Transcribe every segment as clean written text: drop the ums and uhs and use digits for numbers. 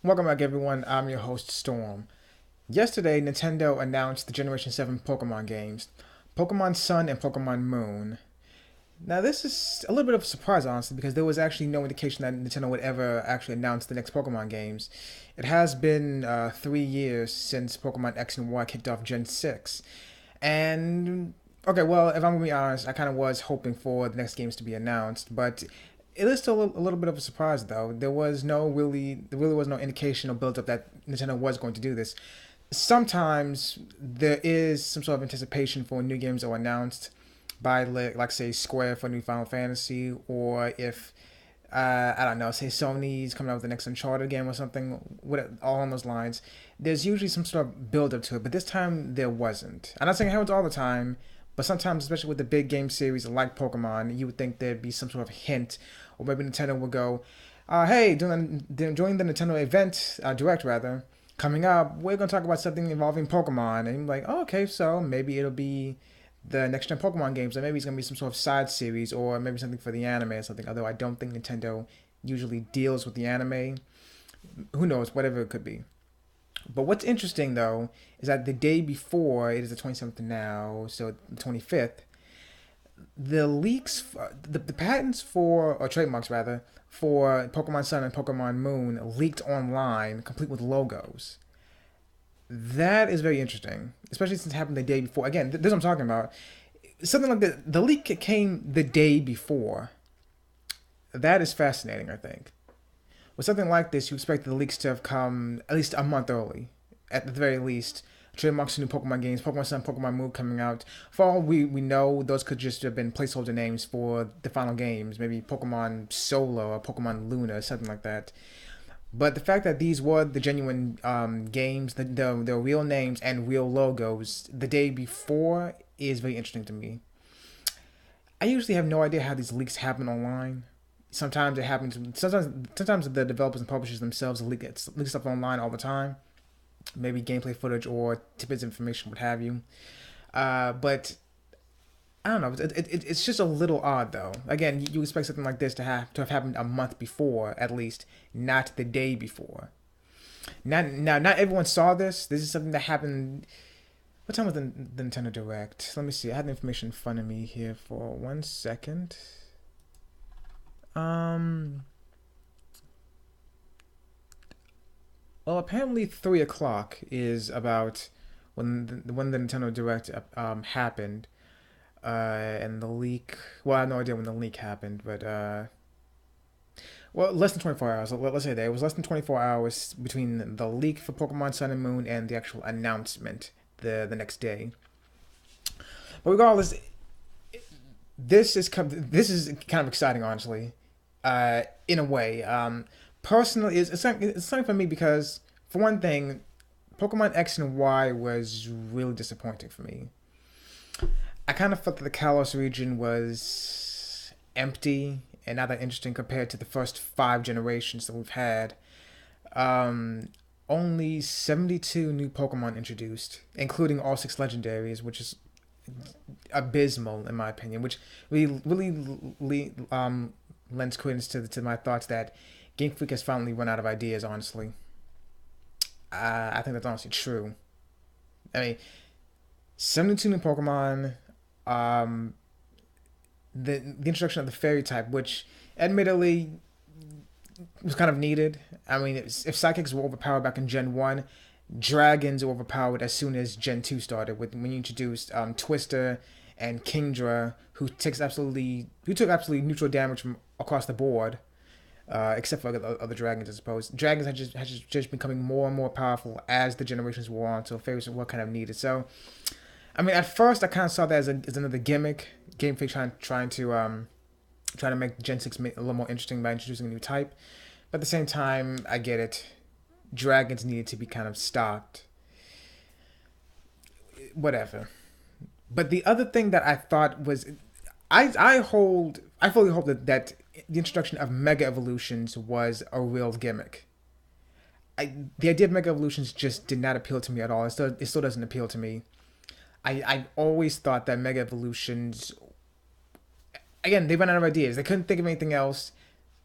Welcome back, everyone. I'm your host, Storm. Yesterday, Nintendo announced the Generation 7 Pokemon games, Pokemon Sun and Pokemon Moon. Now, this is a little bit of a surprise, honestly, because there was actually no indication that Nintendo would ever actually announce the next Pokemon games. It has been 3 years since Pokemon X and Y kicked off Gen 6. And, okay, well, if I'm going to be honest, I kind of was hoping for the next games to be announced, but it is still a little bit of a surprise, though. There really was no indication or build up that Nintendo was going to do this. Sometimes there is some sort of anticipation for new games that were announced by, like say, Square for new Final Fantasy, or if I don't know, say Sony's coming out with the next Uncharted game or something, all on those lines. There's usually some sort of build up to it, but this time there wasn't. I'm not saying it happens all the time, but sometimes, especially with the big game series like Pokemon, you would think there'd be some sort of hint, or maybe Nintendo would go, "Hey, during the Nintendo event, Direct rather, coming up, we're gonna talk about something involving Pokemon." And you're like, "Oh, okay, so maybe it'll be the next gen Pokemon games, or maybe it's gonna be some sort of side series, or maybe something for the anime or something." Although I don't think Nintendo usually deals with the anime. Who knows? Whatever it could be. But what's interesting though is that the day before, it is the 27th now, so the 25th, the patents for, or trademarks rather, for Pokemon Sun and Pokemon Moon leaked online, complete with logos. That is very interesting, especially since it happened the day before. Again, this is what I'm talking about. Something like the leak came the day before. That is fascinating, I think. With something like this, you expect the leaks to have come at least a month early, at the very least. Trademarks to new Pokemon games, Pokemon Sun, Pokemon Moon coming out. For all we know, those could just have been placeholder names for the final games. Maybe Pokemon Solo or Pokemon Luna, something like that. But the fact that these were the genuine games, the real names and real logos the day before is very interesting to me. I usually have no idea how these leaks happen online. Sometimes it happens. Sometimes the developers and publishers themselves leak stuff online all the time. Maybe gameplay footage or tidbits of information, what have you. But I don't know. It's just a little odd, though. Again, you expect something like this to have happened a month before, at least, not the day before. Not everyone saw this. This is something that happened. What time was the Nintendo Direct? Let me see. I had the information in front of me here for 1 second. Um. Well, apparently 3 o'clock is about when the Nintendo Direct happened, and the leak. Well, I have no idea when the leak happened, but well, less than 24 hours. Let's say that it was less than 24 hours between the leak for Pokemon Sun and Moon and the actual announcement the next day. But regardless, this is kind of exciting, honestly, in a way. Personally, it's something for me because, for one thing, Pokemon X and Y was really disappointing for me. I kind of felt that the Kalos region was empty and not that interesting compared to the first 5 generations that we've had. Only 72 new Pokemon introduced, including all 6 legendaries, which is abysmal in my opinion, which really lends credence to my thoughts that Game Freak has finally run out of ideas, honestly. I think that's honestly true. I mean, 72 new Pokemon, um, the introduction of the fairy type, which admittedly was kind of needed. I mean, if psychics were overpowered back in Gen 1, dragons were overpowered as soon as Gen 2 started, when you introduced Twister and Kingdra, who took absolutely neutral damage from across the board. Except for other dragons, I suppose. Dragons had just becoming more and more powerful as the generations wore on, so fairies were kind of needed. So, I mean, at first I kind of saw that as another gimmick, Game Freak trying to make Gen 6 a little more interesting by introducing a new type. But at the same time, I get it. Dragons needed to be kind of stopped. Whatever. But the other thing that I thought was, I fully hope that the introduction of Mega Evolutions was a real gimmick. The idea of Mega Evolutions just did not appeal to me at all. It still doesn't appeal to me. I always thought that Mega Evolutions, again, they ran out of ideas. They couldn't think of anything else.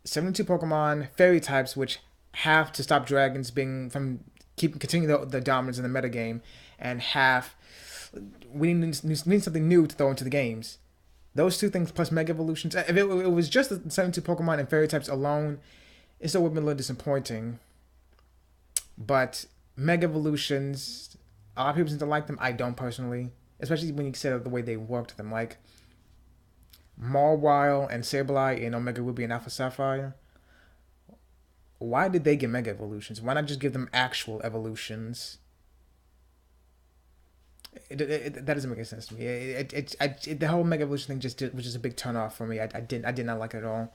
72 Pokemon, fairy types, which half to stop dragons being from keep continue the dominance in the metagame, and half we need something new to throw into the games. Those two things plus Mega Evolutions. If it was just the 72 Pokemon and fairy types alone, it still would have been a little disappointing. But Mega Evolutions, a lot of people seem to like them. I don't personally, especially when you consider the way they worked them. Like Mawile and Sableye in Omega Ruby and Alpha Sapphire. Why did they get Mega Evolutions? Why not just give them actual evolutions? That doesn't make any sense to me. The whole Mega Evolution thing was just a big turn off for me. I did not like it at all.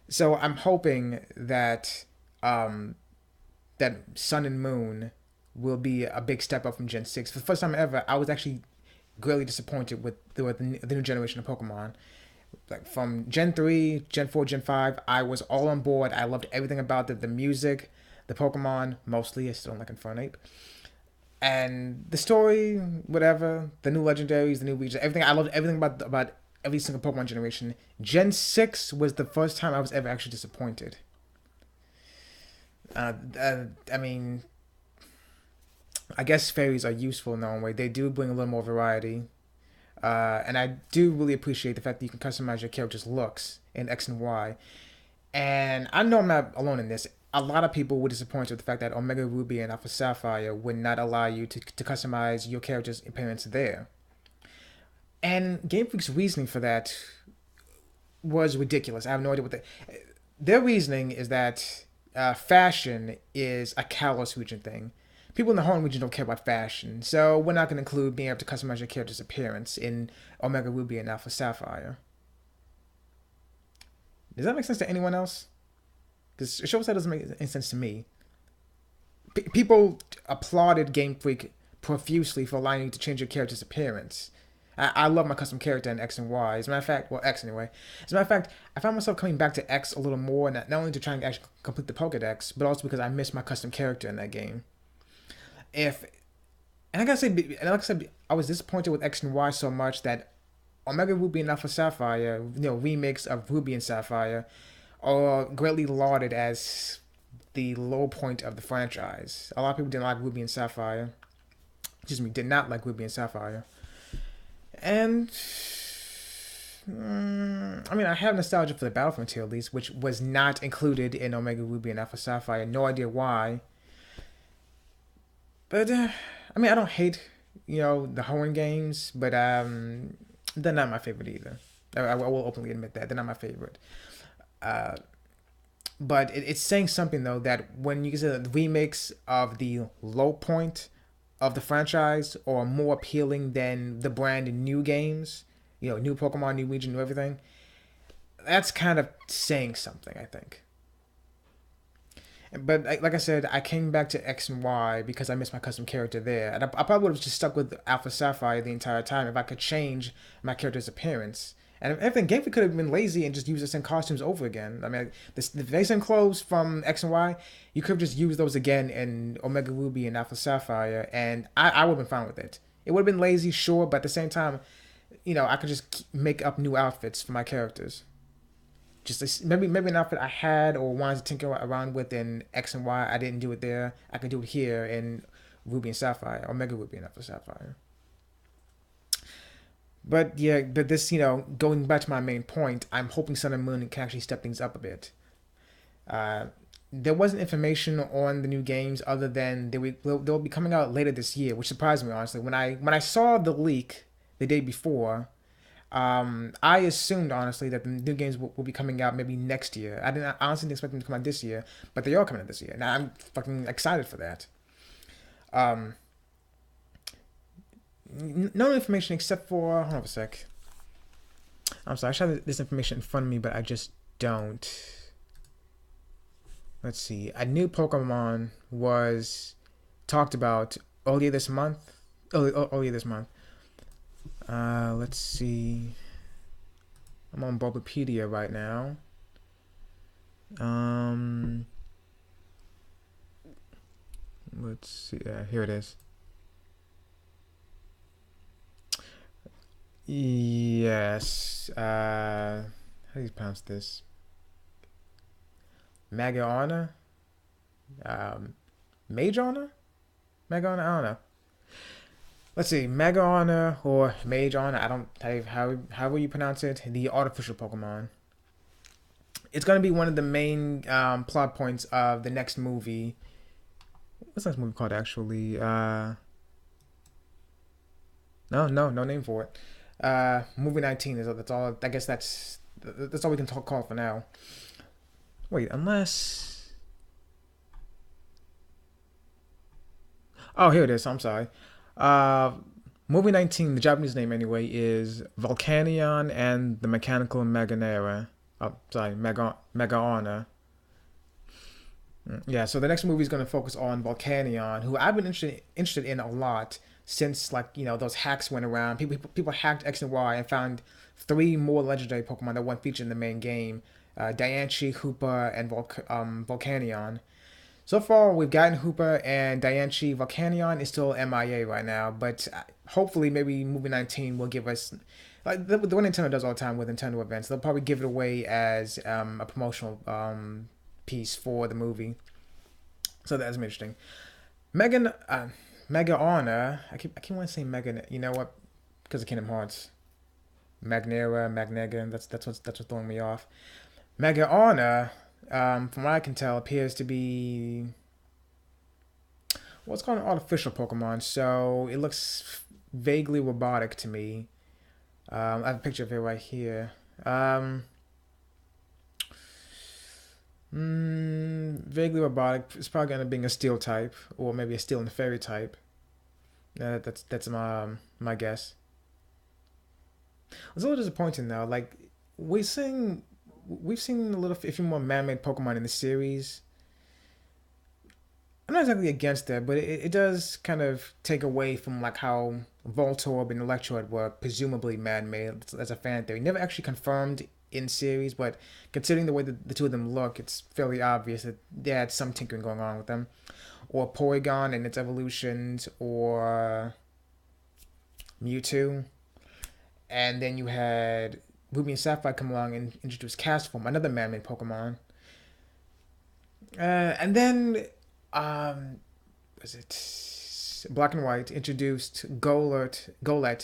So I'm hoping that that Sun and Moon will be a big step up from Gen 6. For the first time ever, I was actually greatly disappointed with the new generation of Pokemon. Like from Gen 3, Gen 4, Gen 5, I was all on board. I loved everything about the music, the Pokemon, mostly. I still don't like Infernape. And the story, whatever, the new legendaries, the new regions, everything. I loved everything about every single Pokemon generation. Gen 6 was the first time I was ever actually disappointed. I mean, I guess fairies are useful in their own way. They do bring a little more variety. And I do really appreciate the fact that you can customize your character's looks in X and Y. And I know I'm not alone in this. A lot of people were disappointed with the fact that Omega Ruby and Alpha Sapphire would not allow you to customize your character's appearance there. And Game Freak's reasoning for that was ridiculous. I have no idea what their reasoning is that fashion is a Kalos region thing. People in the home region don't care about fashion, so we're not going to include being able to customize your character's appearance in Omega Ruby and Alpha Sapphire. Does that make sense to anyone else? Because it shows that doesn't make any sense to me. People applauded Game Freak profusely for allowing you to change your character's appearance. I love my custom character in X and Y. As a matter of fact, well, X anyway. As a matter of fact, I found myself coming back to X a little more, not only to try and actually complete the Pokedex, but also because I missed my custom character in that game. If and I gotta say, and like I said, I was disappointed with X and Y so much that Omega Ruby and Alpha Sapphire, remakes of Ruby and Sapphire, are greatly lauded as the low point of the franchise. A lot of people didn't like Ruby and Sapphire. Excuse me, did not like Ruby and Sapphire. And I mean, I have nostalgia for the Battle Frontier, at least, which was not included in Omega Ruby and Alpha Sapphire. No idea why. But I mean, I don't hate the Hoenn games, but they're not my favorite either. I will openly admit that they're not my favorite. But it's saying something though that when you consider the remakes of the low point of the franchise are more appealing than the brand new games, new Pokemon, new region, new everything. That's kind of saying something, I think. But like I said, I came back to X and Y because I missed my custom character there. And I probably would have just stuck with Alpha Sapphire the entire time if I could change my character's appearance. And if everything, Game Freak could have been lazy and just used the same costumes over again. I mean, the very same clothes from X and Y, you could have just used those again in Omega Ruby and Alpha Sapphire, and I would have been fine with it. It would have been lazy, sure, but at the same time, I could just make up new outfits for my characters. Just maybe an outfit I had or wanted to tinker around with in X and Y. I didn't do it there. I can do it here in Ruby and Sapphire, Omega Ruby and Alpha Sapphire. But yeah, but this, going back to my main point, I'm hoping Sun and Moon can actually step things up a bit. There wasn't information on the new games other than they'll be coming out later this year, which surprised me honestly. When I saw the leak the day before, I assumed honestly that the new games will be coming out maybe next year. I honestly didn't expect them to come out this year, but they are coming out this year. Now I'm fucking excited for that. No information except for hold on a sec. I'm sorry, I should have this information in front of me, but I just don't. Let's see. A new Pokemon was talked about earlier this month. Earlier this month. Let's see. I'm on Bulbapedia right now. Let's see. Here it is. Yes. How do you pronounce this? Magaona? Mage Honor? Mega Honor? I don't know. Let's see, Mega Honor or Mage Honor. I don't how will you pronounce it? The artificial Pokemon. It's gonna be one of the main plot points of the next movie. What's the next movie called actually? No name for it. Movie 19 is that's all. I guess that's all we can call it for now. Wait, unless. Oh, here it is. I'm sorry. Uh, Movie 19, the Japanese name anyway, is Volcanion and the Mechanical Meganera. Oh, sorry, Mega Honor. Yeah, so the next movie is going to focus on Volcanion, who I've been interested in a lot since, like, those hacks went around. People hacked X and Y and found three more legendary Pokemon that weren't featured in the main game: Diancie, Hoopa, and Volcanion. So far, we've gotten Hoopa and Diancie. Volcanion is still MIA right now, but hopefully, maybe Movie 19 will give us. Like the one Nintendo does all the time with Nintendo events, they'll probably give it away as a promotional piece for the movie. So that's interesting. Megan, Mega Honor. I keep wanting to say Mega. You know what? Because of Kingdom Hearts. Magnera, Magnega. That's what's throwing me off. Mega Honor, from what I can tell, appears to be what's called an artificial Pokemon. So it looks vaguely robotic to me. I have a picture of it right here. Vaguely robotic. It's probably gonna be a steel type, or maybe a steel and fairy type. That's my guess. It's a little disappointing though. Like we sing, we've seen a few more man-made Pokemon in the series. I'm not exactly against that, but it does kind of take away from like how Voltorb and Electrode were presumably man-made. That's a fan theory. Never actually confirmed in series, but considering the way that the two of them look, it's fairly obvious that they had some tinkering going on with them. Or Porygon and its evolutions, or Mewtwo. And then you had Ruby and Sapphire come along and introduce Castform, another man-made Pokemon. And then, was it Black and White introduced Golett,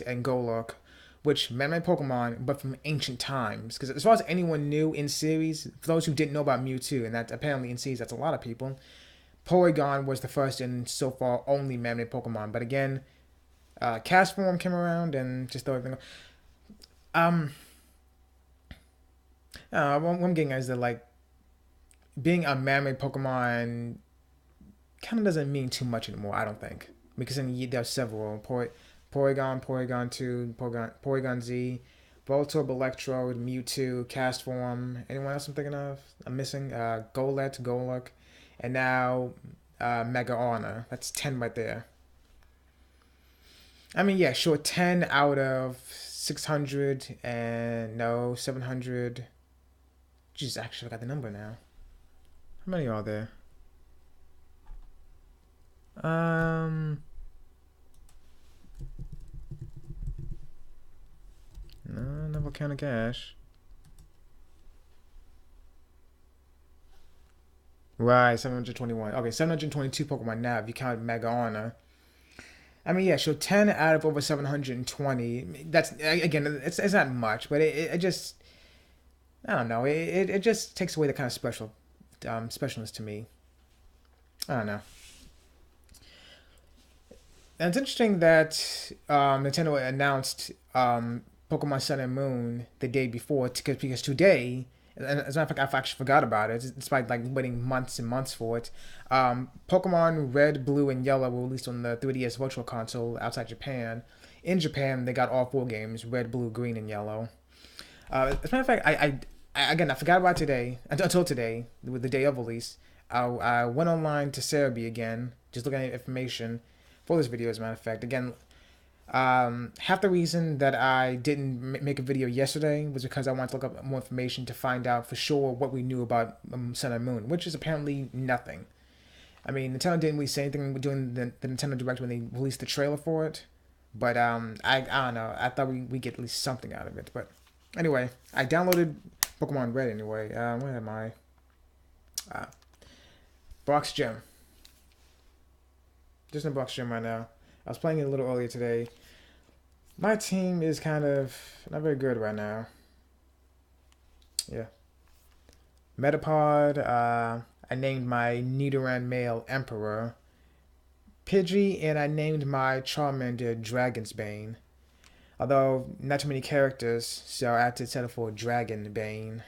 and Golurk, which man-made Pokemon, but from ancient times. Because as far as anyone knew in series, for those who didn't know about Mewtwo, and that apparently in series that's a lot of people, Porygon was the first and so far only man-made Pokemon. But again, Castform came around and just threw everything. Um, what I'm getting at is that like being a man-made Pokemon kind of doesn't mean too much anymore. I don't think, because then there's several Porygon, Porygon 2, Porygon Z, Voltorb, Electrode, Mewtwo, Castform. Anyone else I'm thinking of? I'm missing Golett, Golurk, and now Mega Honor. That's 10 right there. I mean, yeah, sure, 10 out of 600 and no 700. Jeez, actually, I got the number now. How many are there? No, no volcanic ash. Right, 721. Okay, 722 Pokemon now if you count Mega Honor. I mean, yeah, so 10 out of over 720. That's, again, it's not much, but it just, I don't know. It just takes away the kind of specialness to me. I don't know. And it's interesting that Nintendo announced Pokemon Sun and Moon the day before, because today, and as a matter of fact, I actually forgot about it, despite like waiting months and months for it. Pokemon Red, Blue, and Yellow were released on the 3DS Virtual Console outside Japan. In Japan, they got all four games: Red, Blue, Green, and Yellow. As a matter of fact, I forgot about today until today, with the day of release. I went online to Cerebi again, just looking at information for this video. As a matter of fact, again, half the reason that I didn't make a video yesterday was because I wanted to look up more information to find out for sure what we knew about Sun and Moon, which is apparently nothing. I mean, Nintendo didn't really say anything during the Nintendo Direct when they released the trailer for it, but I don't know. I thought we get at least something out of it. But anyway, I downloaded Pokemon Red anyway. Where am I? Box Gym. Just in Box Gym right now. I was playing it a little earlier today. My team is kind of not very good right now. Yeah. Metapod, I named my Nidoran male Emperor. Pidgey, and I named my Charmander Dragon's Bane. Although, not too many characters, so I had to settle for Dragon Bane.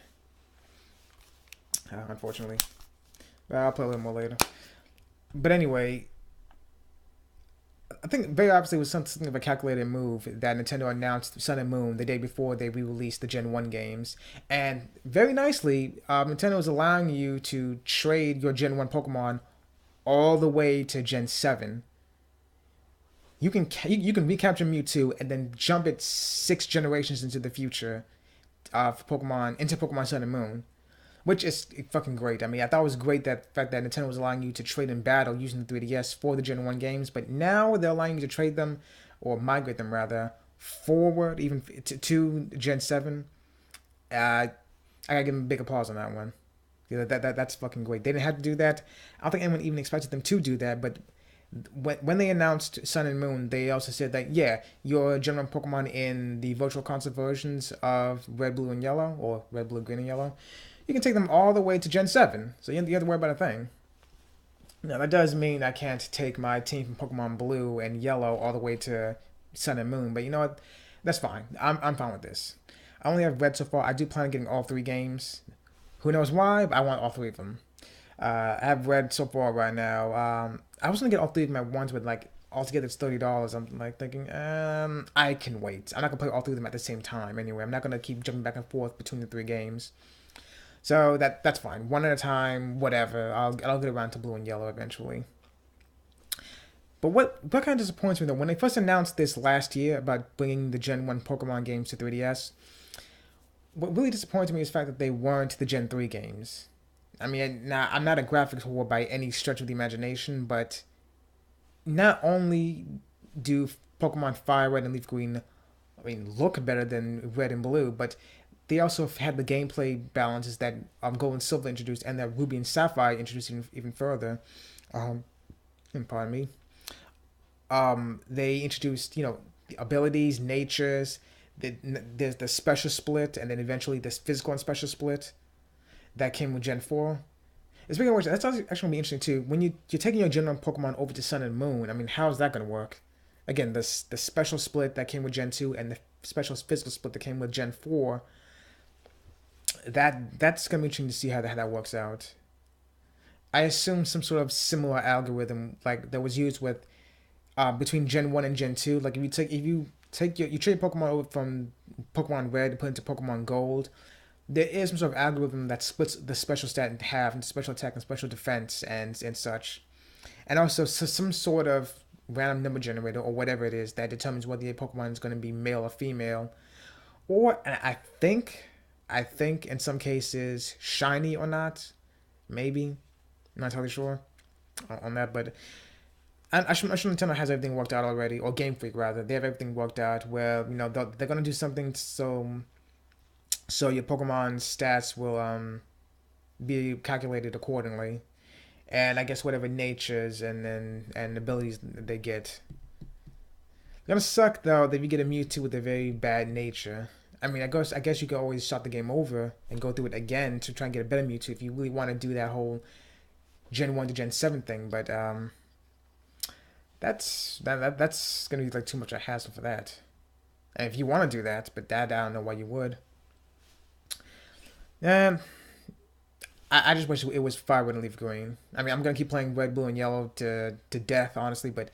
Unfortunately. But I'll play a little more later. But anyway, I think very obviously it was something of a calculated move that Nintendo announced Sun and Moon the day before they re-released the Gen 1 games. And very nicely, Nintendo is allowing you to trade your Gen 1 Pokemon all the way to Gen 7. You can recapture Mewtwo and then jump it 6 generations into the future for Pokemon into Pokemon Sun and Moon, which is fucking great. I mean, I thought it was great that the fact that Nintendo was allowing you to trade in battle using the 3DS for the Gen 1 games, but now they're allowing you to trade them, or migrate them rather, forward even to Gen 7. I gotta give them a big applause on that one. Yeah, that's fucking great. They didn't have to do that. I don't think anyone even expected them to do that, but when they announced Sun and Moon, they also said that, yeah, your Gen 1 Pokemon in the Virtual Console versions of Red, Blue, and Yellow, or Red, Blue, Green, and Yellow, you can take them all the way to Gen 7. So you don't have to worry about a thing. Now, that does mean I can't take my team from Pokemon Blue and Yellow all the way to Sun and Moon, but you know what? That's fine. I'm fine with this. I only have Red so far. I do plan on getting all 3 games. Who knows why, but I want all 3 of them. I have Red so far right now. I was gonna get all 3 of them at once, but like altogether it's $30. I'm like thinking, I can wait. I'm not gonna play all 3 of them at the same time anyway. I'm not gonna keep jumping back and forth between the 3 games. So that's fine. One at a time, whatever. I'll get around to Blue and Yellow eventually. But what kind of disappoints me though, when they first announced this last year about bringing the Gen 1 Pokemon games to 3DS, what really disappointed me is the fact that they weren't the Gen 3 games. I mean, now I'm not a graphics whore by any stretch of the imagination, but not only do Pokemon Fire Red and Leaf Green, I mean, look better than Red and Blue, but they also had the gameplay balances that Gold and Silver introduced, and that Ruby and Sapphire introduced even further. Pardon me. They introduced, the abilities, natures. There's the special split, and then eventually this physical and special split that came with Gen 4. Speaking of which, that's actually going to be interesting too. When you're taking your Gen 1 Pokemon over to Sun and Moon, I mean, how's that going to work? Again, the special split that came with Gen 2 and the special physical split that came with Gen 4, that's going to be interesting to see how that works out. I assume some sort of similar algorithm like that was used with between Gen 1 and Gen 2. Like if you trade Pokemon over from Pokemon Red and put into Pokemon Gold, there is some sort of algorithm that splits the special stat in half into special attack and special defense and such. And also some sort of random number generator or whatever it is that determines whether your Pokemon is going to be male or female. Or, and I think in some cases, shiny or not. Maybe. I'm not entirely sure on that, but I'm sure Nintendo has everything worked out already, or Game Freak rather. They have everything worked out where, they're going to do something so your Pokemon's stats will be calculated accordingly, and I guess whatever natures and abilities they get. It's gonna suck though if you get a Mewtwo with a very bad nature. I mean, I guess you could always start the game over and go through it again to try and get a better Mewtwo if you really want to do that whole Gen 1 to Gen 7 thing. But that's gonna be like too much a hassle for that. And if you want to do that, but I don't know why you would. I just wish it was Fire Red and Leaf Green. I mean, I'm gonna keep playing Red, Blue, and Yellow to death, honestly. But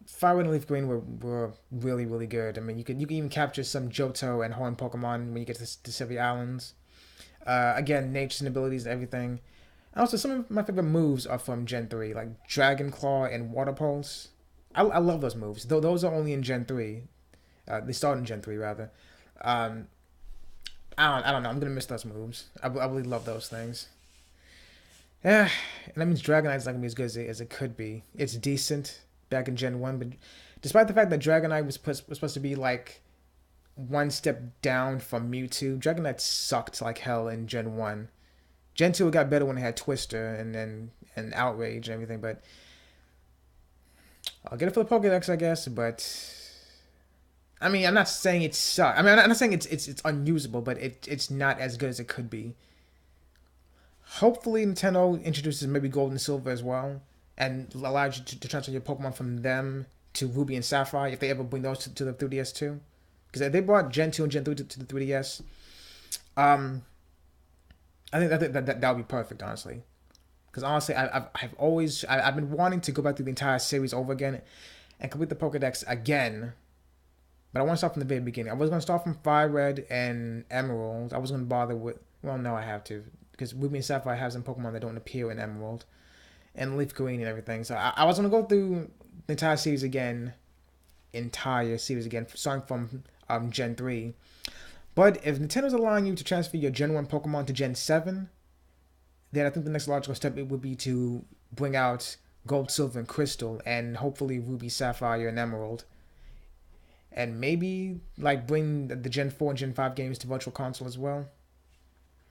Fire Red and Leaf Green were really, really good. I mean, you can even capture some Johto and Horn Pokemon when you get to Sevi Islands. Again, natures and abilities and everything. Also, some of my favorite moves are from Gen 3, like Dragon Claw and Water Pulse. I love those moves. Though those are only in Gen 3. They start in Gen 3 rather. I don't know. I'm gonna miss those moves. I really love those things. Yeah, and that means Dragonite's not gonna be as good as it could be. It's decent back in Gen 1, but despite the fact that Dragonite was supposed to be like one step down from Mewtwo, Dragonite sucked like hell in Gen 1. Gen 2 got better when it had Twister and Outrage and everything, but I'll get it for the Pokédex, I guess. But I mean, I'm not saying it sucks. I mean, I'm not saying it's unusable, but it's not as good as it could be. Hopefully, Nintendo introduces maybe Gold and Silver as well, and allows you to transfer your Pokemon from them to Ruby and Sapphire if they ever bring those to the 3DS too. Because if they brought Gen 2 and Gen 3 to the 3DS, um, I think that would be perfect, honestly. Because honestly, I've been wanting to go back through the entire series over again and complete the Pokedex again. But I want to start from the very beginning. I was going to start from Fire Red and Emerald. I was going to bother with... Well, no, I have to. Because Ruby and Sapphire have some Pokemon that don't appear in Emerald. And Leaf Green and everything. So I was going to go through the entire series again. Starting from Gen 3. But if Nintendo's allowing you to transfer your Gen 1 Pokemon to Gen 7... then I think the next logical step it would be to bring out Gold, Silver, and Crystal, and hopefully Ruby, Sapphire, and Emerald. And maybe like bring the Gen 4 and Gen 5 games to Virtual Console as well.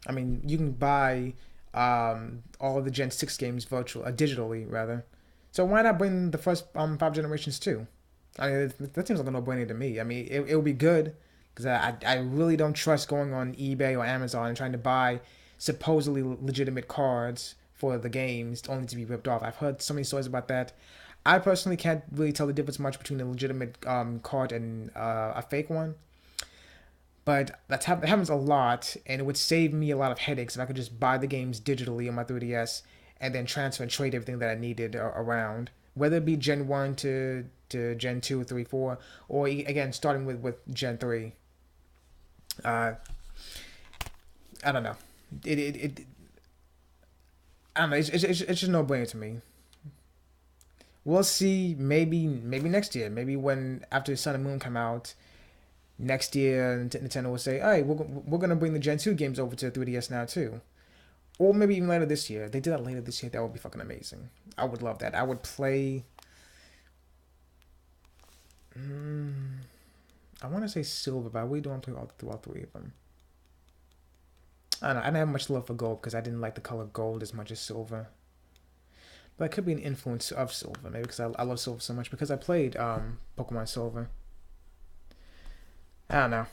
I mean, you can buy all of the Gen 6 games digitally rather. So why not bring the first 5 generations too? I mean, that seems like a no-brainer to me. I mean, it would be good because I really don't trust going on eBay or Amazon and trying to buy supposedly legitimate cards for the games only to be ripped off. I've heard so many stories about that. I personally can't really tell the difference much between a legitimate card and a fake one. But that happens a lot, and it would save me a lot of headaches if I could just buy the games digitally on my 3DS and then transfer and trade everything that I needed around. Whether it be Gen 1 to Gen 2, 3, 4, or again, starting with Gen 3. I don't know. I don't know. It's just no brainer to me. We'll see. Maybe next year. Maybe when after Sun and Moon come out next year, Nintendo will say, "Hey, we're gonna bring the Gen 2 games over to 3DS now too." Or maybe even later this year. If they did that later this year, that would be fucking amazing. I would love that. I would play. I want to say Silver, but I really don't want to play all three of them. I don't know. I didn't have much love for Gold because I didn't like the color Gold as much as Silver. But it could be an influence of Silver, maybe because I love Silver so much because I played Pokemon Silver. I don't know.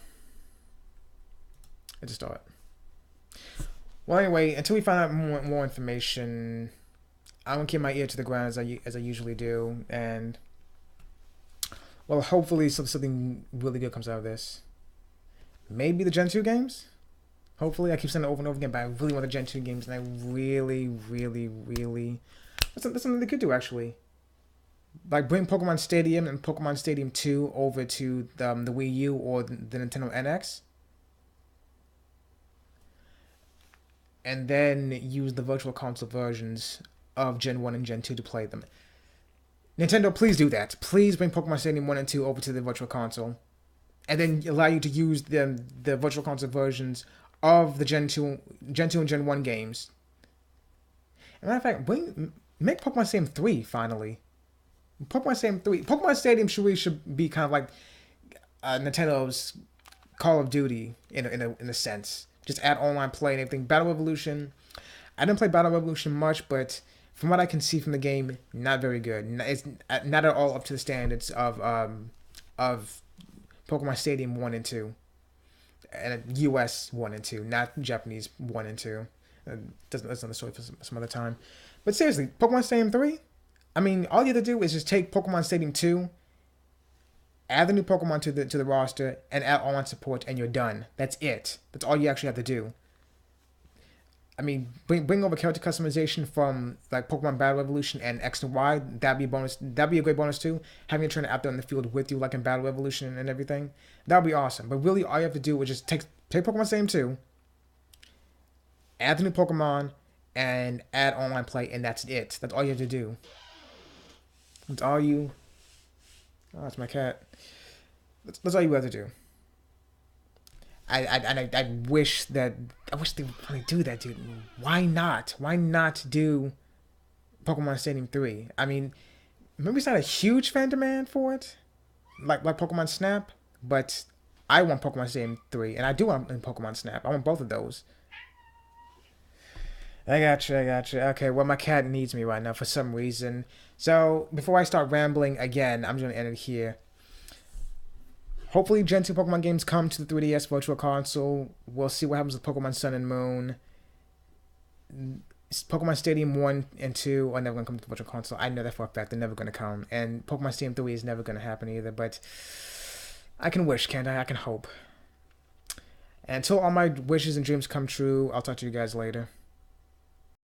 I just thought. Well, anyway, until we find out more information, I'm gonna keep my ear to the ground as I usually do, and well, hopefully something really good comes out of this. Maybe the Gen 2 games. Hopefully, I keep saying it over and over again, but I really want the Gen 2 games, and I really, really, really... That's something they could do, actually. Like, bring Pokemon Stadium and Pokemon Stadium 2 over to the Wii U or the Nintendo NX. And then use the Virtual Console versions of Gen 1 and Gen 2 to play them. Nintendo, please do that. Please bring Pokemon Stadium 1 and 2 over to the Virtual Console. And then allow you to use the Virtual Console versions of the Gen 2 and Gen 1 games. As a matter of fact, make Pokemon Stadium 3 finally. Pokemon Stadium 3. Pokemon Stadium should be kind of like Nintendo's Call of Duty in a sense. Just add online play and everything. Battle Revolution. I didn't play Battle Revolution much, but from what I can see from the game, not very good. It's not at all up to the standards of Pokemon Stadium 1 and 2. And US 1 and 2, not Japanese 1 and 2. That's another story for some other time. But seriously, Pokemon Stadium 3? I mean, all you have to do is just take Pokemon Stadium 2, add the new Pokemon to the roster, and add online support, and you're done. That's it. That's all you actually have to do. I mean, bring over character customization from like Pokemon Battle Revolution and X and Y. That'd be a bonus. That'd be a great bonus too. Having a trainer out there in the field with you, like in Battle Revolution and everything, that'd be awesome. But really, all you have to do is just take Pokemon Stadium 2, add the new Pokemon, and add online play, and that's it. That's all you have to do. That's all you. Oh, that's my cat. That's all you have to do. I wish they would probably do that, dude. Why not? Why not do Pokemon Stadium 3? I mean, maybe it's not a huge fan demand for it, like Pokemon Snap, but I want Pokemon Stadium 3, and I do want Pokemon Snap. I want both of those. I got you. I got you. Okay, well, my cat needs me right now for some reason. So before I start rambling again, I'm just gonna end it here. Hopefully, Gen 2 Pokemon games come to the 3DS Virtual Console. We'll see what happens with Pokemon Sun and Moon. Pokemon Stadium 1 and 2 are never going to come to the Virtual Console. I know that for a fact. They're never going to come. And Pokemon Stadium 3 is never going to happen either. But I can wish, can't I? I can hope. And until all my wishes and dreams come true, I'll talk to you guys later.